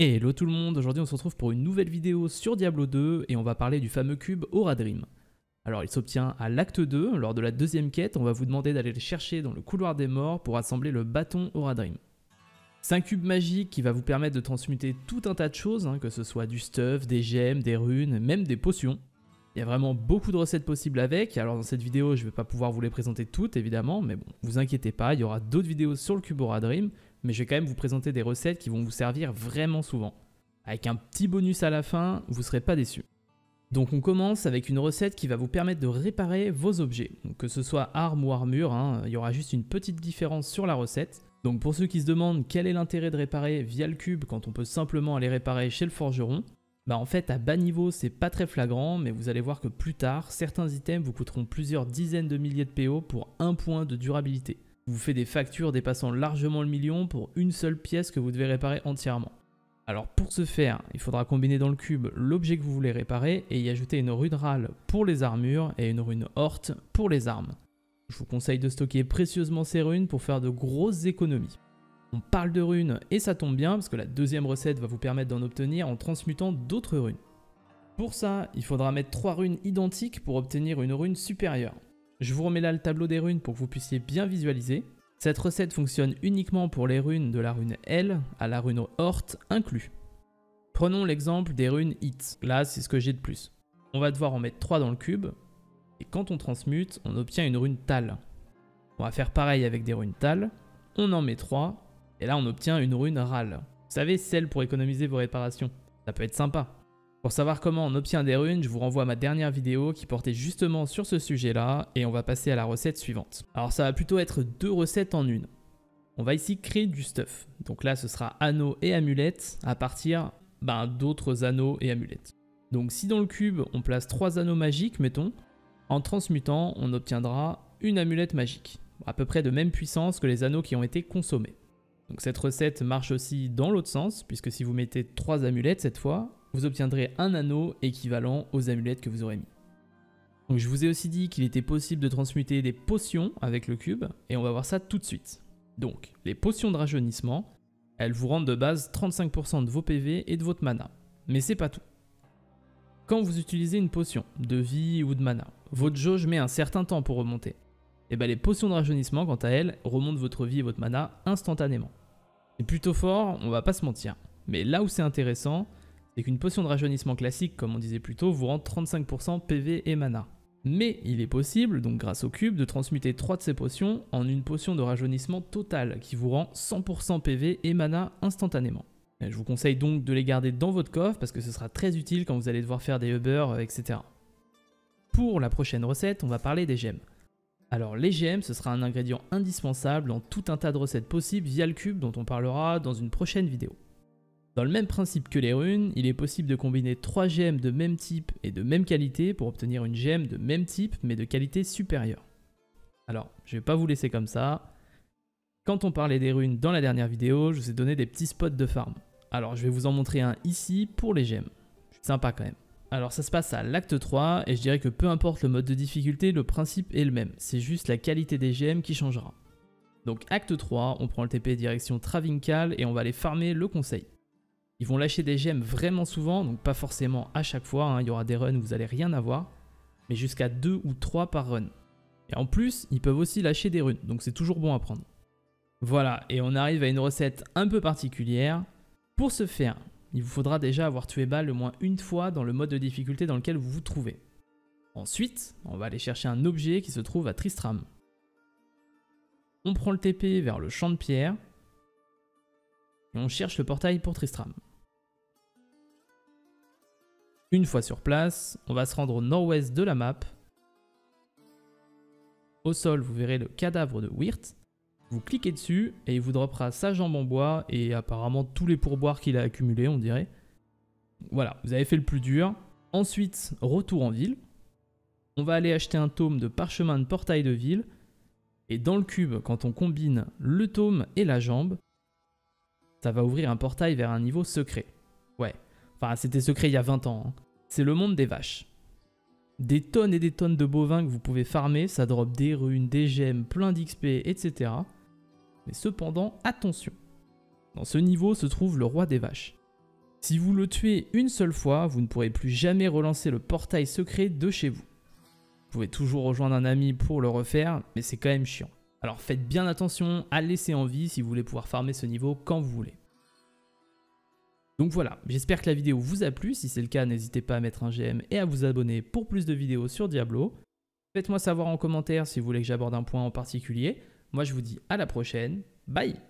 Et hello tout le monde, aujourd'hui on se retrouve pour une nouvelle vidéo sur Diablo 2 et on va parler du fameux cube Aura Dream. Alors il s'obtient à l'acte 2, lors de la deuxième quête, on va vous demander d'aller le chercher dans le couloir des morts pour assembler le bâton Aura Dream. C'est un cube magique qui va vous permettre de transmuter tout un tas de choses, que ce soit du stuff, des gemmes, des runes, même des potions. Il y a vraiment beaucoup de recettes possibles avec, alors dans cette vidéo je ne vais pas pouvoir vous les présenter toutes évidemment, mais bon, vous inquiétez pas, il y aura d'autres vidéos sur le cube Aura Dream, mais je vais quand même vous présenter des recettes qui vont vous servir vraiment souvent. Avec un petit bonus à la fin, vous ne serez pas déçus. Donc on commence avec une recette qui va vous permettre de réparer vos objets. Donc que ce soit arme ou armure, il y aura juste une petite différence sur la recette. Donc pour ceux qui se demandent quel est l'intérêt de réparer via le cube quand on peut simplement aller réparer chez le forgeron, en fait à bas niveau c'est pas très flagrant, mais vous allez voir que plus tard, certains items vous coûteront plusieurs dizaines de milliers de PO pour 1 point de durabilité. Vous faites des factures dépassant largement le million pour une seule pièce que vous devez réparer entièrement. Alors pour ce faire, il faudra combiner dans le cube l'objet que vous voulez réparer et y ajouter une rune râle pour les armures et une rune horte pour les armes. Je vous conseille de stocker précieusement ces runes pour faire de grosses économies. On parle de runes et ça tombe bien parce que la deuxième recette va vous permettre d'en obtenir en transmutant d'autres runes. Pour ça, il faudra mettre 3 runes identiques pour obtenir une rune supérieure. Je vous remets là le tableau des runes pour que vous puissiez bien visualiser. Cette recette fonctionne uniquement pour les runes de la rune L à la rune Horte inclus. Prenons l'exemple des runes Hit. Là, c'est ce que j'ai de plus. On va devoir en mettre 3 dans le cube. Et quand on transmute, on obtient une rune Tal. On va faire pareil avec des runes Tal. On en met 3. Et là, on obtient une rune Râle. Vous savez, celle pour économiser vos réparations. Ça peut être sympa. Pour savoir comment on obtient des runes, je vous renvoie à ma dernière vidéo qui portait justement sur ce sujet-là et on va passer à la recette suivante. Alors ça va plutôt être 2 recettes en une. On va ici créer du stuff. Donc là, ce sera anneaux et amulettes à partir d'autres anneaux et amulettes. Donc si dans le cube, on place 3 anneaux magiques, mettons, en transmutant, on obtiendra une amulette magique, à peu près de même puissance que les anneaux qui ont été consommés. Donc cette recette marche aussi dans l'autre sens, puisque si vous mettez 3 amulettes cette fois, vous obtiendrez un anneau équivalent aux amulettes que vous aurez mis. Donc je vous ai aussi dit qu'il était possible de transmuter des potions avec le cube, et on va voir ça tout de suite. Donc, les potions de rajeunissement, elles vous rendent de base 35% de vos PV et de votre mana. Mais c'est pas tout. Quand vous utilisez une potion de vie ou de mana, votre jauge met un certain temps pour remonter. Et les potions de rajeunissement, quant à elles, remontent votre vie et votre mana instantanément. C'est plutôt fort, on va pas se mentir. Mais là où c'est intéressant, c'est qu'une potion de rajeunissement classique, comme on disait plus tôt, vous rend 35% PV et mana. Mais il est possible, donc grâce au cube, de transmuter 3 de ces potions en une potion de rajeunissement totale qui vous rend 100% PV et mana instantanément. Et je vous conseille donc de les garder dans votre coffre parce que ce sera très utile quand vous allez devoir faire des hubbers, etc. Pour la prochaine recette, on va parler des gemmes. Alors les gemmes, ce sera un ingrédient indispensable dans tout un tas de recettes possibles via le cube dont on parlera dans une prochaine vidéo. Dans le même principe que les runes, il est possible de combiner 3 gemmes de même type et de même qualité pour obtenir une gemme de même type mais de qualité supérieure. Alors, je vais pas vous laisser comme ça. Quand on parlait des runes dans la dernière vidéo, je vous ai donné des petits spots de farm. Alors je vais vous en montrer un ici pour les gemmes. Sympa quand même. Alors ça se passe à l'acte 3 et je dirais que peu importe le mode de difficulté, le principe est le même. C'est juste la qualité des gemmes qui changera. Donc acte 3, on prend le TP direction Travincal et on va aller farmer le conseil. Ils vont lâcher des gemmes vraiment souvent, donc pas forcément à chaque fois, il y aura des runs où vous n'allez rien avoir, mais jusqu'à 2 ou 3 par run. Et en plus, ils peuvent aussi lâcher des runes, donc c'est toujours bon à prendre. Voilà, et on arrive à une recette un peu particulière. Pour ce faire, il vous faudra déjà avoir tué Bâle au moins une fois dans le mode de difficulté dans lequel vous vous trouvez. Ensuite, on va aller chercher un objet qui se trouve à Tristram. On prend le TP vers le champ de pierre, et on cherche le portail pour Tristram. Une fois sur place, on va se rendre au nord-ouest de la map. Au sol, vous verrez le cadavre de Wyrt. Vous cliquez dessus et il vous droppera sa jambe en bois et apparemment tous les pourboires qu'il a accumulés, on dirait. Voilà, vous avez fait le plus dur. Ensuite, retour en ville. On va aller acheter un tome de parchemin de portail de ville. Et dans le cube, quand on combine le tome et la jambe, ça va ouvrir un portail vers un niveau secret. Ouais, enfin c'était secret il y a 20 ans. C'est le monde des vaches. Des tonnes et des tonnes de bovins que vous pouvez farmer, ça drop des runes, des gemmes, plein d'XP, etc. Mais cependant, attention. Dans ce niveau se trouve le roi des vaches. Si vous le tuez une seule fois, vous ne pourrez plus jamais relancer le portail secret de chez vous. Vous pouvez toujours rejoindre un ami pour le refaire, mais c'est quand même chiant. Alors faites bien attention à le laisser en vie si vous voulez pouvoir farmer ce niveau quand vous voulez. Donc voilà, j'espère que la vidéo vous a plu. Si c'est le cas, n'hésitez pas à mettre un j'aime et à vous abonner pour plus de vidéos sur Diablo. Faites-moi savoir en commentaire si vous voulez que j'aborde un point en particulier. Moi je vous dis à la prochaine, bye!